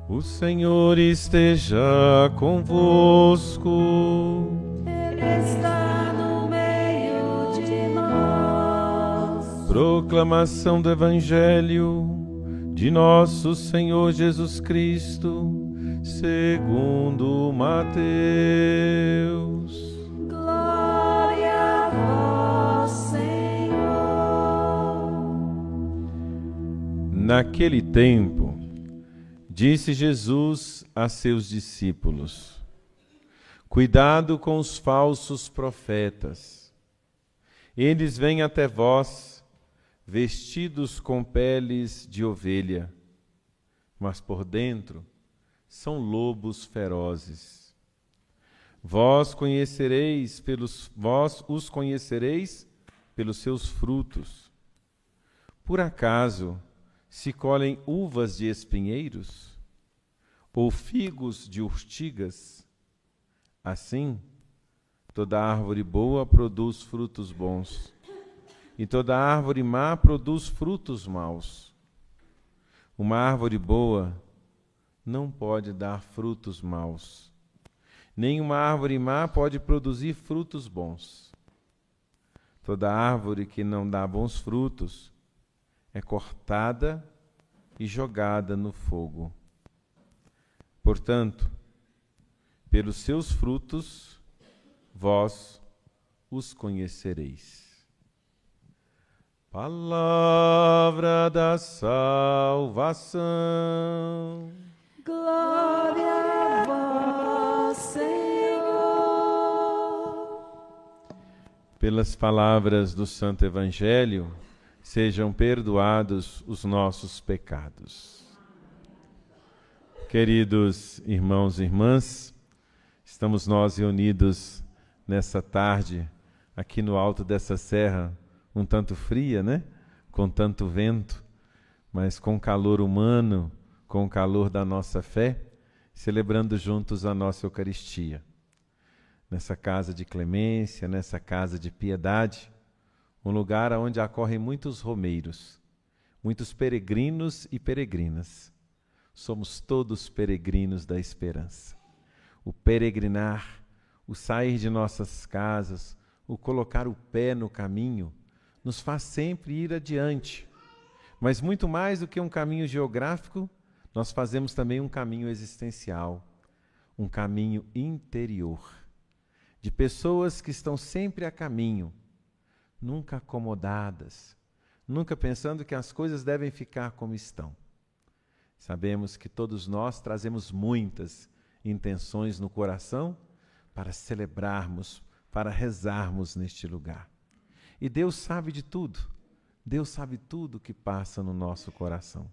O Senhor esteja convosco. Ele está no meio de nós. Proclamação do Evangelho de nosso Senhor Jesus Cristo, segundo Mateus. Glória a vós, Senhor. Naquele tempo, disse Jesus a seus discípulos: cuidado com os falsos profetas. Eles vêm até vós, vestidos com peles de ovelha, mas por dentro são lobos ferozes. Vós os conhecereis pelos seus frutos. Por acaso se colhem uvas de espinheiros ou figos de urtigas? Assim, toda árvore boa produz frutos bons, e toda árvore má produz frutos maus. Uma árvore boa não pode dar frutos maus, nem uma árvore má pode produzir frutos bons. Toda árvore que não dá bons frutos é cortada e jogada no fogo. Portanto, pelos seus frutos, vós os conhecereis. Palavra da salvação. Glória a vós, Senhor. Pelas palavras do Santo Evangelho, sejam perdoados os nossos pecados. Queridos irmãos e irmãs, estamos nós reunidos nessa tarde, aqui no alto dessa serra, um tanto fria, né? Com tanto vento, mas com calor humano, com o calor da nossa fé, celebrando juntos a nossa Eucaristia. Nessa casa de clemência, nessa casa de piedade, um lugar onde acorrem muitos romeiros, muitos peregrinos e peregrinas. Somos todos peregrinos da esperança. O peregrinar, o sair de nossas casas, o colocar o pé no caminho, nos faz sempre ir adiante. Mas muito mais do que um caminho geográfico, nós fazemos também um caminho existencial, um caminho interior, de pessoas que estão sempre a caminho, nunca acomodadas, nunca pensando que as coisas devem ficar como estão. Sabemos que todos nós trazemos muitas intenções no coração para celebrarmos, para rezarmos neste lugar. E Deus sabe de tudo. Deus sabe tudo que passa no nosso coração.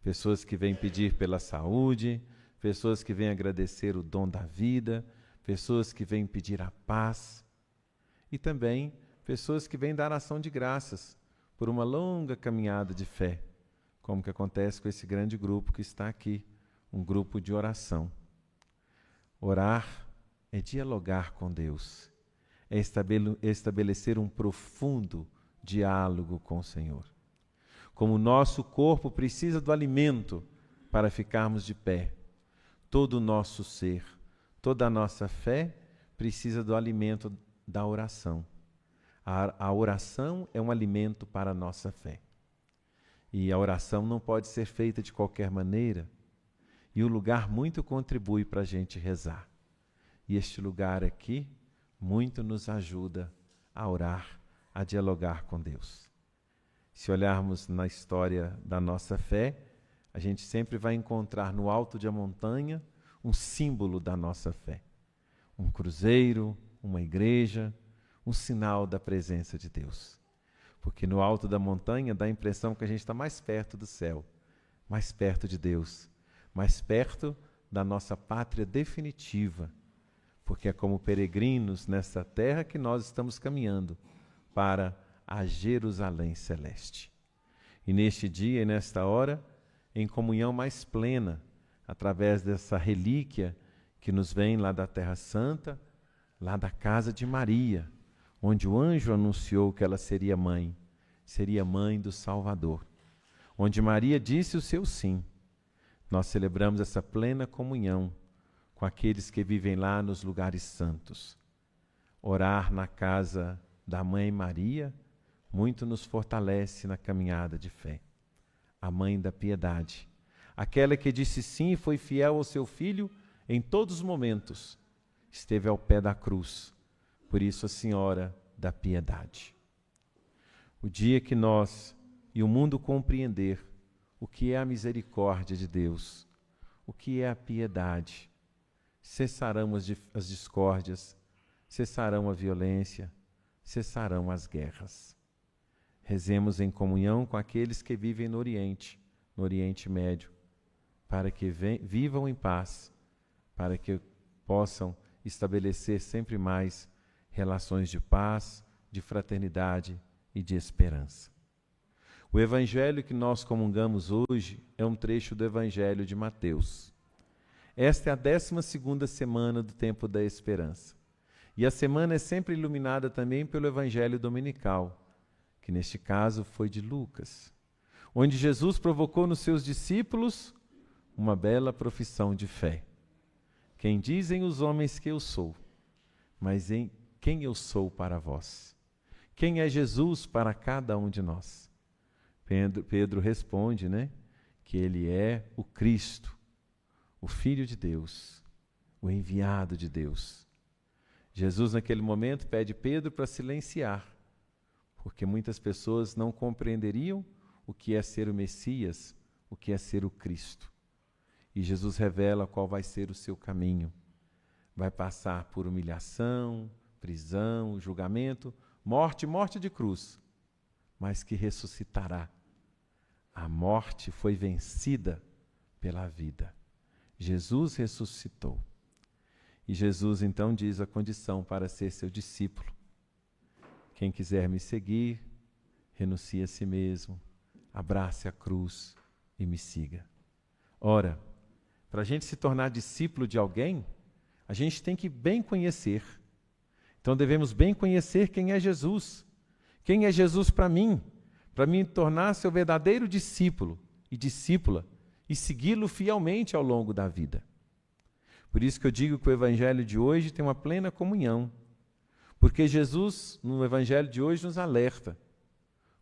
Pessoas que vêm pedir pela saúde, pessoas que vêm agradecer o dom da vida, pessoas que vêm pedir a paz e também pessoas que vêm dar ação de graças por uma longa caminhada de fé, como que acontece com esse grande grupo que está aqui, um grupo de oração. Orar é dialogar com Deus, é estabelecer um profundo diálogo com o Senhor. Como o nosso corpo precisa do alimento para ficarmos de pé, todo o nosso ser, toda a nossa fé precisa do alimento da oração. A oração é um alimento para a nossa fé. E a oração não pode ser feita de qualquer maneira. E o lugar muito contribui para a gente rezar. E este lugar aqui muito nos ajuda a orar, a dialogar com Deus. Se olharmos na história da nossa fé, a gente sempre vai encontrar no alto de uma montanha um símbolo da nossa fé. Um cruzeiro, uma igreja, um sinal da presença de Deus. Porque no alto da montanha dá a impressão que a gente está mais perto do céu, mais perto de Deus, mais perto da nossa pátria definitiva, porque é como peregrinos nessa terra que nós estamos caminhando para a Jerusalém celeste. E neste dia e nesta hora, em comunhão mais plena, através dessa relíquia que nos vem lá da Terra Santa, lá da casa de Maria, onde o anjo anunciou que ela seria mãe do Salvador, onde Maria disse o seu sim. nós celebramos essa plena comunhão com aqueles que vivem lá nos lugares santos. Orar na casa da Mãe Maria muito nos fortalece na caminhada de fé. A Mãe da Piedade, aquela que disse sim e foi fiel ao seu Filho em todos os momentos, esteve ao pé da cruz. Por isso, a Senhora da Piedade. O dia que nós e o mundo compreender o que é a misericórdia de Deus, o que é a piedade, cessarão as discórdias, cessarão a violência, cessarão as guerras. Rezemos em comunhão com aqueles que vivem no Oriente Médio, para que vivam em paz, para que possam estabelecer sempre mais relações de paz, de fraternidade e de esperança. O evangelho que nós comungamos hoje é um trecho do Evangelho de Mateus. Esta é a 12ª semana do tempo da esperança. E a semana é sempre iluminada também pelo Evangelho dominical, que neste caso foi de Lucas, onde Jesus provocou nos seus discípulos uma bela profissão de fé. Quem dizem os homens que eu sou, mas em quem eu sou para vós? Quem é Jesus para cada um de nós? Pedro responde, que ele é o Cristo, o Filho de Deus, o enviado de Deus. Jesus, naquele momento, pede Pedro para silenciar, porque muitas pessoas não compreenderiam o que é ser o Messias, o que é ser o Cristo. E Jesus revela qual vai ser o seu caminho. Vai passar por humilhação, prisão, julgamento, morte de cruz, mas que ressuscitará. A morte foi vencida pela vida. Jesus ressuscitou. E Jesus então diz a condição para ser seu discípulo. Quem quiser me seguir, renuncie a si mesmo, abrace a cruz e me siga. Ora, para a gente se tornar discípulo de alguém, a gente tem que bem conhecer. Então devemos bem conhecer quem é Jesus. Quem é Jesus para mim tornar seu verdadeiro discípulo e discípula e segui-lo fielmente ao longo da vida. Por isso que eu digo que o Evangelho de hoje tem uma plena comunhão. Porque Jesus, no Evangelho de hoje, nos alerta.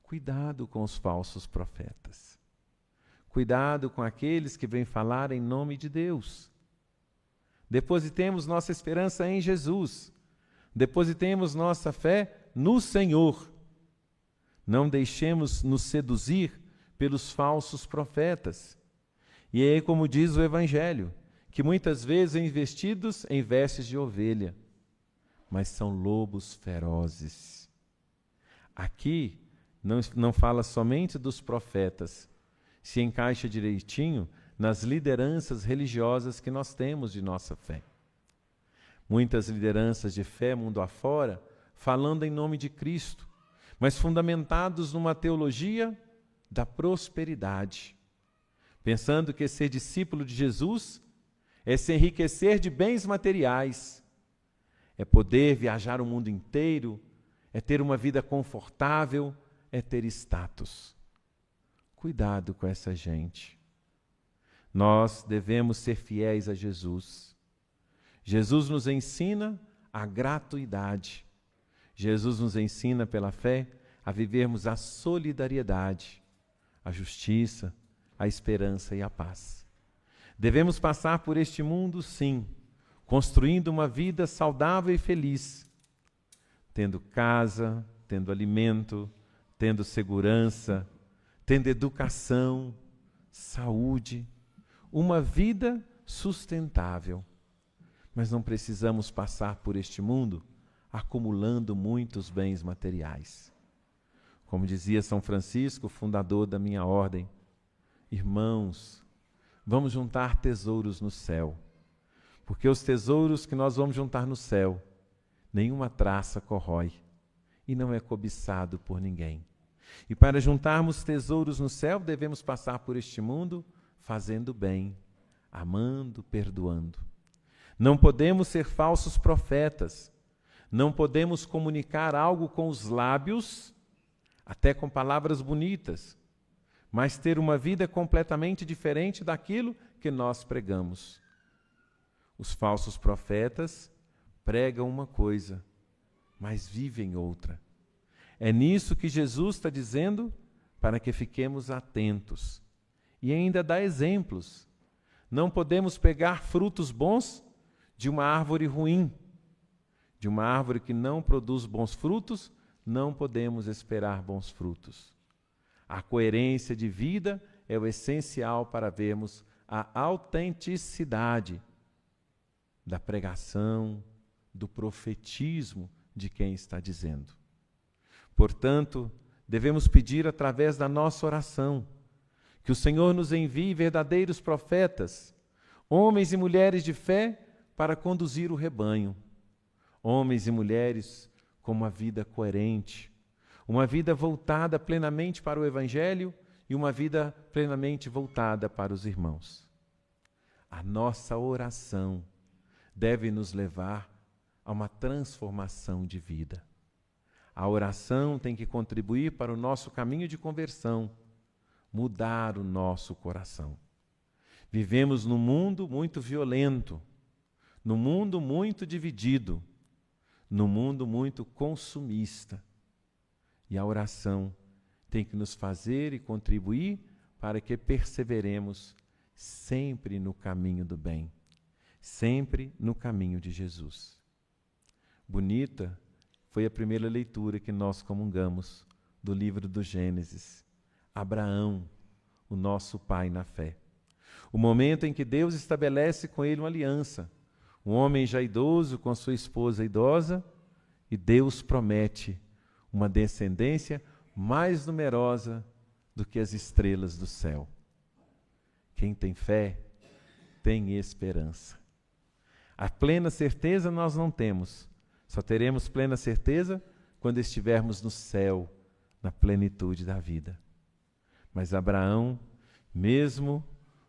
Cuidado com os falsos profetas. Cuidado com aqueles que vêm falar em nome de Deus. Depositemos nossa esperança em Jesus. Depositemos nossa fé no Senhor. Não deixemos nos seduzir pelos falsos profetas. E é como diz o Evangelho, que muitas vezes são vestidos em vestes de ovelha, mas são lobos ferozes. Aqui não fala somente dos profetas, se encaixa direitinho nas lideranças religiosas que nós temos de nossa fé. Muitas lideranças de fé mundo afora, falando em nome de Cristo, mas fundamentados numa teologia da prosperidade, pensando que ser discípulo de Jesus é se enriquecer de bens materiais, é poder viajar o mundo inteiro, é ter uma vida confortável, é ter status. Cuidado com essa gente. Nós devemos ser fiéis a Jesus. Jesus nos ensina a gratuidade. Jesus nos ensina pela fé a vivermos a solidariedade, a justiça, a esperança e a paz. Devemos passar por este mundo, sim, construindo uma vida saudável e feliz, tendo casa, tendo alimento, tendo segurança, tendo educação, saúde, uma vida sustentável. Mas não precisamos passar por este mundo acumulando muitos bens materiais. Como dizia São Francisco, fundador da minha ordem, irmãos, vamos juntar tesouros no céu, porque os tesouros que nós vamos juntar no céu, nenhuma traça corrói e não é cobiçado por ninguém. E para juntarmos tesouros no céu, devemos passar por este mundo fazendo bem, amando, perdoando. Não podemos ser falsos profetas, não podemos comunicar algo com os lábios, até com palavras bonitas, mas ter uma vida completamente diferente daquilo que nós pregamos. Os falsos profetas pregam uma coisa, mas vivem outra. É nisso que Jesus está dizendo para que fiquemos atentos. E ainda dá exemplos. Não podemos pegar frutos bons de uma árvore ruim. De uma árvore que não produz bons frutos, não podemos esperar bons frutos. A coerência de vida é o essencial para vermos a autenticidade da pregação, do profetismo de quem está dizendo. Portanto, devemos pedir através da nossa oração que o Senhor nos envie verdadeiros profetas, homens e mulheres de fé para conduzir o rebanho. Homens e mulheres com uma vida coerente, uma vida voltada plenamente para o Evangelho e uma vida plenamente voltada para os irmãos. A nossa oração deve nos levar a uma transformação de vida. A oração tem que contribuir para o nosso caminho de conversão, mudar o nosso coração. Vivemos num mundo muito violento, num mundo muito dividido, num mundo muito consumista. E a oração tem que nos fazer e contribuir para que perseveremos sempre no caminho do bem, sempre no caminho de Jesus. Bonita foi a primeira leitura que nós comungamos do livro do Gênesis. Abraão, o nosso pai na fé. O momento em que Deus estabelece com ele uma aliança. Um homem já idoso com sua esposa idosa, e Deus promete uma descendência mais numerosa do que as estrelas do céu. Quem tem fé tem esperança. A plena certeza nós não temos. Só teremos plena certeza quando estivermos no céu, na plenitude da vida. Mas Abraão, mesmo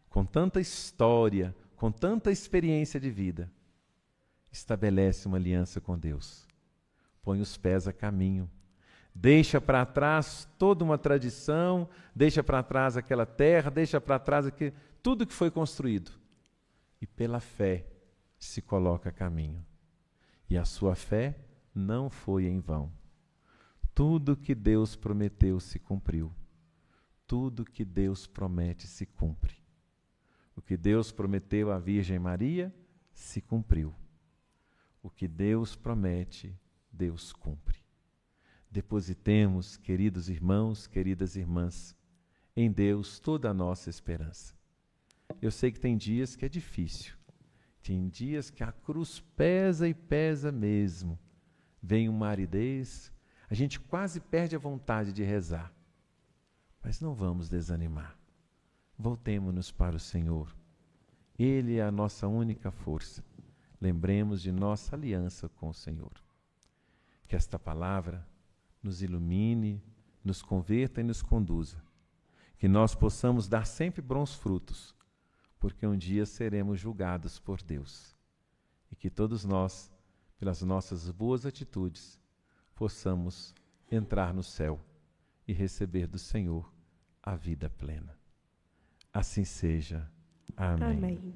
com tanta história, com tanta experiência de vida, estabelece uma aliança com Deus. Põe os pés a caminho. Deixa para trás toda uma tradição, deixa para trás aquela terra, deixa para trás tudo que foi construído. E pela fé se coloca a caminho. E a sua fé não foi em vão. Tudo que Deus prometeu se cumpriu. Tudo que Deus promete se cumpre. O que Deus prometeu à Virgem Maria se cumpriu. O que Deus promete, Deus cumpre. Depositemos, queridos irmãos, queridas irmãs, em Deus toda a nossa esperança. Eu sei que tem dias que é difícil. Tem dias que a cruz pesa e pesa mesmo. Vem uma aridez, a gente quase perde a vontade de rezar. Mas não vamos desanimar. Voltemo-nos para o Senhor. Ele é a nossa única força. Lembremos de nossa aliança com o Senhor. Que esta palavra nos ilumine, nos converta e nos conduza. Que nós possamos dar sempre bons frutos, porque um dia seremos julgados por Deus. E que todos nós, pelas nossas boas atitudes, possamos entrar no céu e receber do Senhor a vida plena. Assim seja. Amém. Amém.